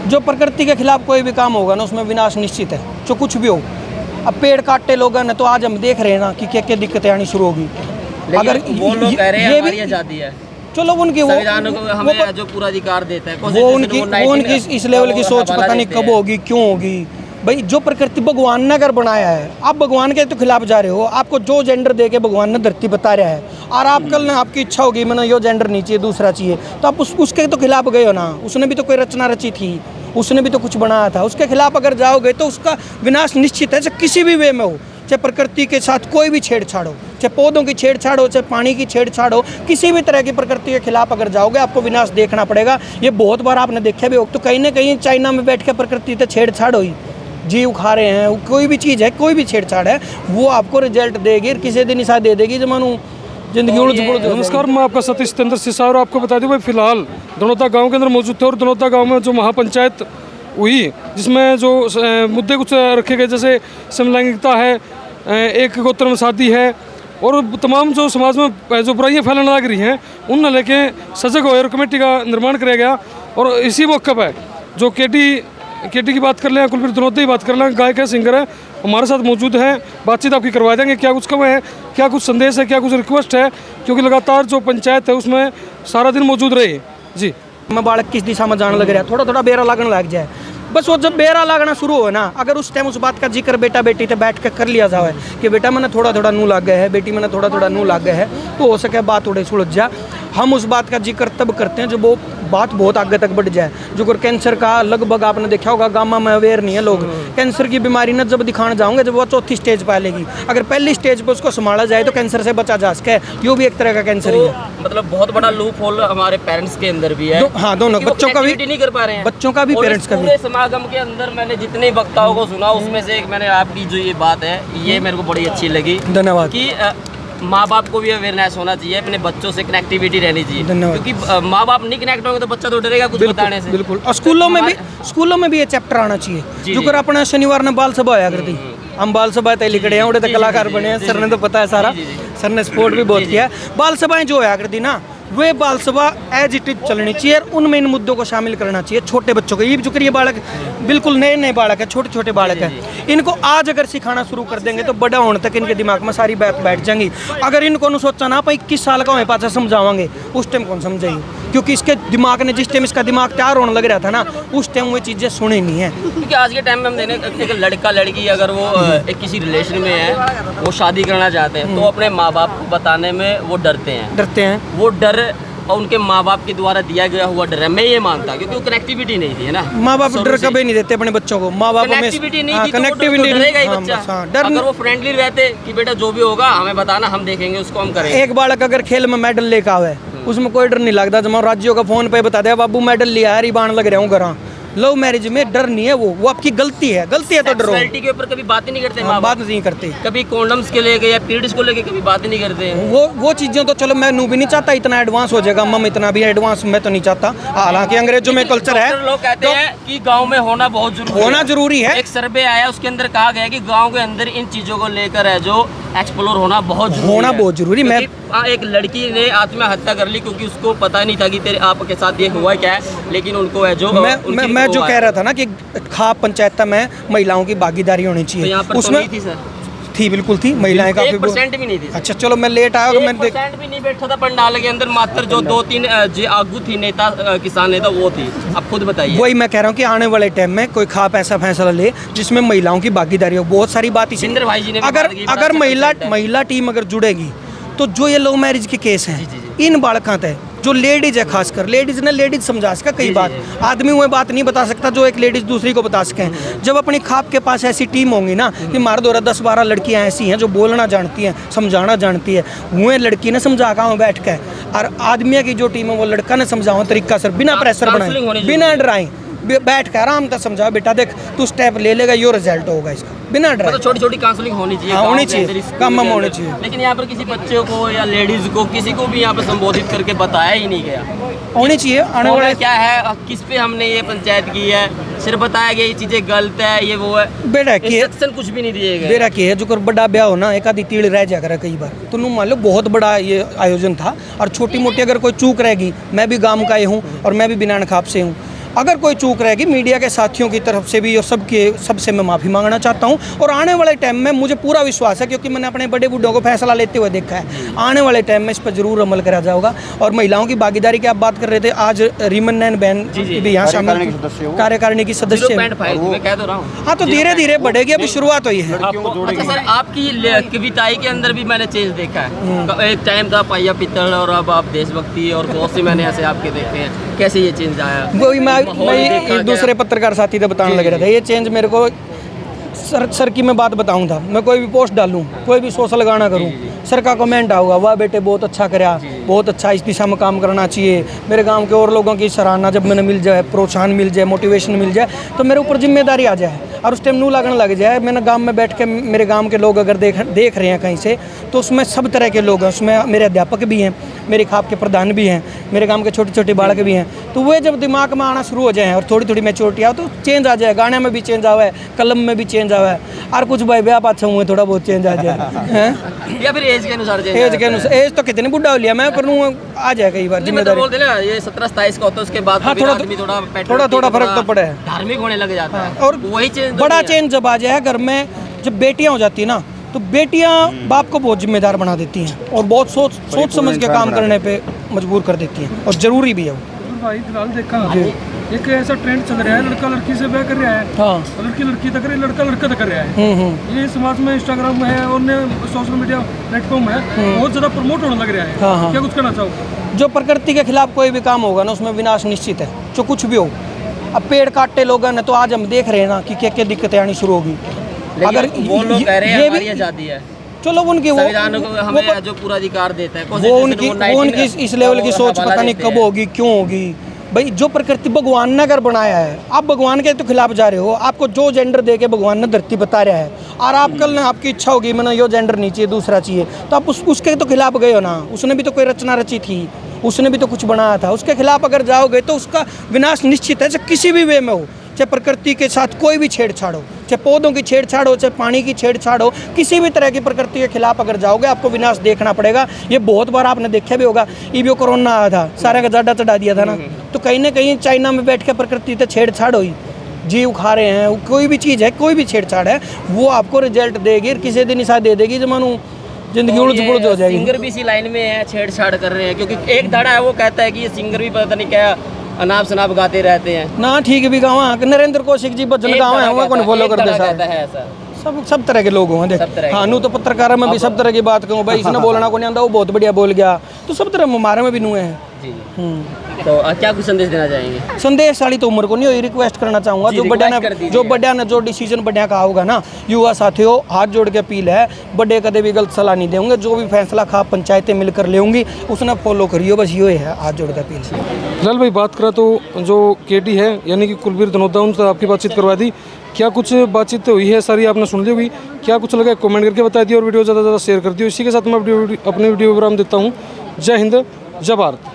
जो प्रकृति के खिलाफ कोई भी काम होगा ना उसमें विनाश निश्चित है, जो कुछ भी हो। अब पेड़ काटते लोग हैं तो आज हम देख रहे हैं ना कि क्या क्या दिक्कतें आनी शुरू होगी। अगर वो लोग कह रहे हैं हमारी आज़ादी है, चलो उनकी संविधान को हमें जो पूरा अधिकार देता है, वो उनकी इस लेवल की सोच पता नहीं कब होगी, क्यों होगी। भाई जो प्रकृति भगवान ने अगर बनाया है, आप भगवान के तो खिलाफ जा रहे हो। आपको जो जेंडर दे के भगवान ने धरती बता रहा है और आप कल ना आपकी इच्छा होगी मैंने यो जेंडर नहीं चाहिए दूसरा चाहिए, तो आप उसके तो खिलाफ गए हो ना। उसने भी तो कोई रचना रची थी, उसने भी तो कुछ बनाया था, उसके खिलाफ अगर जाओगे तो उसका विनाश निश्चित है। चाहे किसी भी वे में हो, चाहे प्रकृति के साथ कोई भी छेड़छाड़ हो, चाहे पौधों की छेड़छाड़ हो, चाहे पानी की छेड़छाड़ हो, किसी भी तरह की प्रकृति के खिलाफ अगर जाओगे आपको विनाश देखना पड़ेगा। ये बहुत बार आपने देखा भी हो। तो कहीं ना कहीं चाइना में बैठ के प्रकृति से छेड़छाड़ हुई, जीव खा रहे हैं, कोई भी चीज़ है, कोई भी छेड़छाड़ है, वो आपको रिजल्ट देगी और किसी दिन ऐसा दे देगी जो मानो जिंदगी उलझ पुलझ। नमस्कार, मैं आपका सतीश चंद्र सिसा और आपको बता दूं भाई फिलहाल धनौता गांव के अंदर मौजूद थे और धनौता गांव में जो महापंचायत हुई जिसमें जो मुद्दे कुछ रखे गए जैसे समलैंगिकता है, एक गोत्र में शादी है और तमाम जो समाज में जो बुराइयाँ फैलाने लग रही हैं उन लेके सजग हुए और कमेटी का निर्माण कराया गया। और इसी मौके पर जो केटी की बात कर लें, कुलवीर धनौता की बात कर लें, गायक है, सिंगर है, हमारे साथ मौजूद हैं, बातचीत आपकी करवा देंगे। क्या कुछ कमें है, क्या कुछ संदेश है, क्या कुछ रिक्वेस्ट है, क्योंकि लगातार जो पंचायत है उसमें सारा दिन मौजूद रहे। जी, मैं बालक किस दिशा में जाने लग रहा है, थोड़ा थोड़ा बेरा लगने लग जाए, बस वो जब बेरा लगना शुरू हो ना, अगर उस टाइम उस बात का जिक्र बेटा बेटी से बैठ कर लिया जाए कि बेटा मैंने थोड़ा थोड़ा नू लग गया है, बेटी मैंने थोड़ा थोड़ा नू लग गया है, तो हो सके बात थोड़ी सुलझ जाए। हम उस बात का जिक्र तब करते हैं जब वो बात बहुत आगे तक बढ़ जाए। जो अगर कैंसर का लगभग आपने देखा होगा गामा में अवेयर नहीं है लोग, कैंसर की बीमारी न जब दिखाने जाओगे जब वो चौथी स्टेज पर लेगी, अगर पहली स्टेज पर उसको संभाला जाए तो कैंसर से बचा जा सके। ये भी एक तरह का कैंसर ही है। मतलब बहुत बड़ा लूप होल हमारे पेरेंट्स के अंदर भी है। हाँ, दोनों बच्चों का भी नहीं कर पा रहे हैं, बच्चों का भी, पेरेंट्स का भी। समागम के अंदर मैंने जितने वक्ताओं को सुना उसमें से एक मैंने आपकी जो ये बात है ये मेरे को बड़ी अच्छी लगी। धन्यवाद। कि माँ बाप को भी अवेयरनेस होना चाहिए, अपने बच्चों से कनेक्टिविटी रहनी चाहिए। क्योंकि माँ बाप नहीं कनेक्ट होंगे तो बच्चा तो डरेगा कुछ बताने से। बिल्कुल। और स्कूलों में भी ये चैप्टर आना चाहिए। जो कर अपना शनिवार ने बाल सभा होया करती, हम बाल सभा तय लिखड़े हैं, उड़े तो कलाकार बने हैं, सर ने तो पता है सारा, सर ने सपोर्ट भी बहुत किया। बाल सभाएं जो होया करती ना, वे बाल सभा एज इट इज चलनी चाहिए और उनमें इन मुद्दों को शामिल करना चाहिए। छोटे बच्चों को, ये जो ये बालक बिल्कुल नए नए बालक है, छोटे छोटे बालक है, इनको आज अगर सिखाना शुरू कर देंगे तो बड़ा होने तक इनके दिमाग में सारी बात बैठ जाएंगी। अगर इनको सोचा ना भाई 21 साल का हमें पाचा समझावांगे, उस टाइम कौन समझेगी, क्योंकि इसके दिमाग ने जिस टाइम इसका दिमाग तैयार होने लग रहा था ना, उस टाइम वो चीज़ें सुनी नहीं है। क्योंकि आज के टाइम में हम देखें एक लड़का लड़की अगर वो एक किसी रिलेशन में है, वो शादी करना चाहते हैं तो अपने माँ बाप को बताने में वो डरते हैं। वो डर और उनके माँ बाप के द्वारा दिया गया हुआ डर है, मैं ये मानता, क्योंकि वो कनेक्टिविटी नहीं थी, है ना। माँ बाप डर कभी नहीं देते अपने बच्चों को, माँ बाप कनेक्टिविटी नहीं थी, कनेक्टिविटी डरेगा ही बच्चा। अगर वो फ्रेंडली रहते कि बेटा जो भी होगा हमें बताना, हम देखेंगे, उसको हम करेंगे। एक बालक अगर खेल में मेडल लेकर आवे, उसमें कोई डर नहीं लगता। जब राज्यों का फोन पे बता दे बाबू मेडल लिया है, बाण लग रहा हूँ घर। लव मैरिज में डर नहीं है, वो आपकी गलती है तो डरो। सेक्सुअलिटी के ऊपर कभी बात ही नहीं करते, बात नहीं करते। कभी कॉन्डम्स के लेके या पीरियड्स को लेके कभी बात ही नहीं करते। वो चीज़ें तो चलो मैं भी नहीं चाहता इतना एडवांस हो जाएगा, मम इतना भी एडवांस मैं तो नहीं चाहता। हालांकि अंग्रेजों में कल्चर है, लोग कहते हैं कि गाँव में होना बहुत जरूरी है। एक सर्वे आया उसके अंदर कहा गया कि गाँव के अंदर इन चीजों को लेकर है जो एक्सप्लोर होना बहुत जरूरी। मैं एक लड़की ने आत्महत्या कर ली क्योंकि उसको पता नहीं था कि तेरे आपके साथ ये हुआ क्या है, लेकिन उनको है जो मैं जो कह रहा था ना कि खाप पंचायत में महिलाओं की भागीदारी होनी चाहिए, तो यहाँ पर उसमें थी सर, थी बिल्कुल थी, महिलाएं काफी 1% भी नहीं थी। अच्छा चलो मैं लेट आया, मैं 1% भी नहीं बैठा था पंडाल के अंदर, मात्र जो 2-3 जो आगू थी नेता, किसान नेता, वो थी। आप खुद बताइए। वही मैं कह रहा हूँ कि आने वाले टाइम में कोई खाप ऐसा फैसला ले जिसमें महिलाओं की भागीदारी हो। बहुत सारी बात इसी भाई जी ने अगर महिला टीम अगर जुड़ेगी तो जो ये लव मैरिज के केस हैं इन बालकों तय जो लेडीज है, खासकर लेडीज समझा सका कई बात, आदमी वो बात नहीं बता सकता जो एक लेडीज दूसरी को बता सकें। जब अपनी खाप के पास ऐसी टीम होंगी ना कि मार दो 10-12 लड़कियां ऐसी हैं जो बोलना जानती हैं, समझाना जानती है, वो लड़की ने समझा कहाँ बैठ के, और आदमी की जो टीम है वो लड़का ने समझाओ तरीका सर, बिना प्रेशर बनाए, बिना डराए, बैठ कर आराम से समझा, बेटा देख तू स्टेप ले लेगा, यो रिजल्ट होगा इसका, बिना डर। मतलब छोटी छोटी काउंसलिंग होनी चाहिए, होनी चाहिए, कम होनी चाहिए। लेकिन यहाँ पर किसी बच्चे को या लेडीज को किसी को भी यहाँ पर संबोधित करके बताया ही नहीं गया। होनी चाहिए। आने वाला क्या है, किस पे हमने ये पंचायत की है, सिर्फ बताया गया ये चीजें गलत है, ये वो है, बेटा की कुछ भी नहीं दिए गए। बेटा की है जो कर बड़ा ब्याह हो ना, एक आधी तीड़ रह जाकर कई बार, तो मान लो बहुत बड़ा ये आयोजन था और छोटी मोटी अगर कोई चूक रहेगी, मैं भी गाँव का ही हूँ और मैं भी बिना खाप से हूँ, अगर कोई चूक रहेगी मीडिया के साथियों की तरफ से भी और सबसे मैं माफ़ी मांगना चाहता हूँ। और आने वाले टाइम में मुझे पूरा विश्वास है, क्योंकि मैंने अपने बड़े बूढ़ों को फैसला लेते हुए देखा है, आने वाले टाइम में इस पर जरूर अमल करा जाएगा। और महिलाओं की भागीदारी की आप बात कर रहे थे, आज रीमन नैन बहन भी यहाँ शामिल, कार्यकारिणी की सदस्य। मैं कह तो रहा हूँ। हाँ, तो धीरे धीरे बढ़ेगी, अभी शुरुआत हुई है। अच्छा सर, आपकी कविताई के अंदर भी मैंने चेंज देखा है। एक टाइम था पाया पित्तल और अब आप देशभक्ति और बहुत से मैंने ऐसे आपके देखे हैं। कैसे ये चेंज आया? वही मैं एक दूसरे पत्रकार साथी से बताने लग रहा था। ये चेंज मेरे को सर की मैं बात बताऊं था, मैं कोई भी पोस्ट डालूं, कोई भी सोशल गाना करूं, सर का कमेंट आऊगा, वाह बेटे बहुत अच्छा कराया, बहुत अच्छा, इस दिशा में काम करना चाहिए। मेरे गांव के और लोगों की सराहना जब मैंने मिल जाए, प्रोत्साहन मिल जाए, मोटिवेशन मिल जाए, तो मेरे ऊपर जिम्मेदारी आ जाए और उस टाइम नू लगने लग जाए। मैंने गांव में बैठ के, मेरे गांव के लोग अगर देख रहे हैं कहीं से, तो उसमें सब तरह के लोग हैं। उसमें मेरे अध्यापक भी हैं, मेरे खाप के प्रधान भी हैं, मेरे गांव के छोटे छोटे बालक भी हैं। तो वे जब दिमाग में आना शुरू हो जाए और थोड़ी थोड़ी मैच्योरिटी आओ, तो चेंज आ जाए। गाने में भी चेंज आवा है, कलम में भी चेंज आवा है, और कुछ भाई ब्याह पाछा हुए थोड़ा बहुत चेंज आ जाए। या फिर एज के अनुसार एज तो कितनी बुढ़ा हो लिया मैं, पर आ जाए कई बार जिम्मेदारी। बोलते ना ये 17-27 का होता है, उसके बाद हाँ, थोड़ा फर्क तो पड़ा है, धार्मिक होने लग जाता है। और वही चेंज, बड़ा चेंज जब आ जाए घर में, जब बेटियां हो जाती है ना, तो बेटियां बाप को बहुत जिम्मेदार बना देती हैं और बहुत सोच समझ के काम करने पे मजबूर कर देती हैं, और ज़रूरी भी है वो। भाई फिलहाल देखा एक ऐसा ट्रेंड चल रहा है, लड़का लड़की से ब्याह कर रहा है, हाँ, लड़की लड़की तक रही, लड़का लड़का तक कर रहा है। ये समाज में, इंस्टाग्राम में है और सोशल मीडिया प्लेटफॉर्म है, बहुत ज़्यादा प्रमोट होने लग रहा है। हाँ, हाँ। क्या कुछ कहना चाहोगे? जो प्रकृति के खिलाफ कोई भी काम होगा ना, उसमें विनाश निश्चित है, जो कुछ भी हो। अब पेड़ काटते लोगों ने, तो आज हम देख रहे हैं ना कि क्या क्या दिक्कतें आनी शुरू होगी। अगर वो लोग कह रहे हैं हमारी आज़ादी है, चलो उनकी संविधान को हमें जो पूरा अधिकार देता है, वो उनकी इस लेवल की सोच पता नहीं कब होगी, क्यों होगी। भाई जो प्रकृति भगवान ने अगर बनाया है, आप भगवान के तो खिलाफ जा रहे हो। आपको जो जेंडर दे के भगवान ने धरती बता रहा है, और आप कल आपकी इच्छा होगी मैंने यो जेंडर नहीं चाहिए, दूसरा चाहिए, तो आप उसके तो खिलाफ गए हो ना। उसने भी तो कोई रचना रची थी, उसने भी तो कुछ बनाया था, उसके खिलाफ अगर जाओगे तो उसका विनाश निश्चित है। चाहे किसी भी वे में हो, चाहे प्रकृति के साथ कोई भी छेड़छाड़ हो, चाहे पौधों की छेड़छाड़ हो, चाहे पानी की छेड़छाड़ हो, किसी भी तरह की प्रकृति के खिलाफ अगर जाओगे आपको विनाश देखना पड़ेगा। ये बहुत बार आपने देखा भी होगा, ये कोरोना आया था, सारा का जाडा चढ़ा दिया था ना, तो कहीं ना कहीं चाइना में बैठ के प्रकृति से छेड़छाड़ हुई, जीव खा रहे हैं, कोई भी चीज़ है, कोई भी छेड़छाड़ है, वो आपको रिजल्ट देगी, किसी दिन ऐसा दे देगी जो मानो जिंदगी उलझ पुलझ हो जाएगी। सिंगर भी इसी लाइन में है, छेड़छाड़ कर रहे हैं, क्योंकि एक दाड़ा है वो कहता है कि ये सिंगर भी पता नहीं क्या अनाप शनाप गाते रहते हैं ना। ठीक भी गाँव नरेंद्र कौशिक जी भजन गाँव है, वो कौन फॉलो करते हैं? सब तरह के लोग हों। देख हाँ, नू तो पत्रकार में भी सब तरह की बात कहूँ भाई, इसने बोलना को नहीं आता, वो बहुत बढ़िया बोल गया, तो सब तरह हमारे में भी नू है। तो क्या कुछ संदेश देना चाहेंगे? संदेश वाली तो उम्र को नहीं हो, रिक्वेस्ट करना चाहूँगा जो बड़ा ने जो डिसीजन बढ़िया का होगा ना, युवा साथियों हाथ जोड़ के अपील है, बड़े कदे भी गलत सलाह नहीं देंगे, जो भी फैसला खा पंचायतें मिलकर लेंगी उसने फॉलो करियो, बस ये है हाथ जोड़ के अपील। फिलहाल भाई बात करा तो जो केटी है यानी कि कुलबीर धनोता, उनसे आपकी बातचीत करवा दी, क्या कुछ बातचीत हुई है सारी आपने सुन ली होगी, क्या कुछ लगा कमेंट करके बता दिया और वीडियो ज़्यादा से ज़्यादा शेयर कर दियो। इसी के साथ मैं अपनी वीडियो विराम देता हूँ। जय हिंद, जय भारत।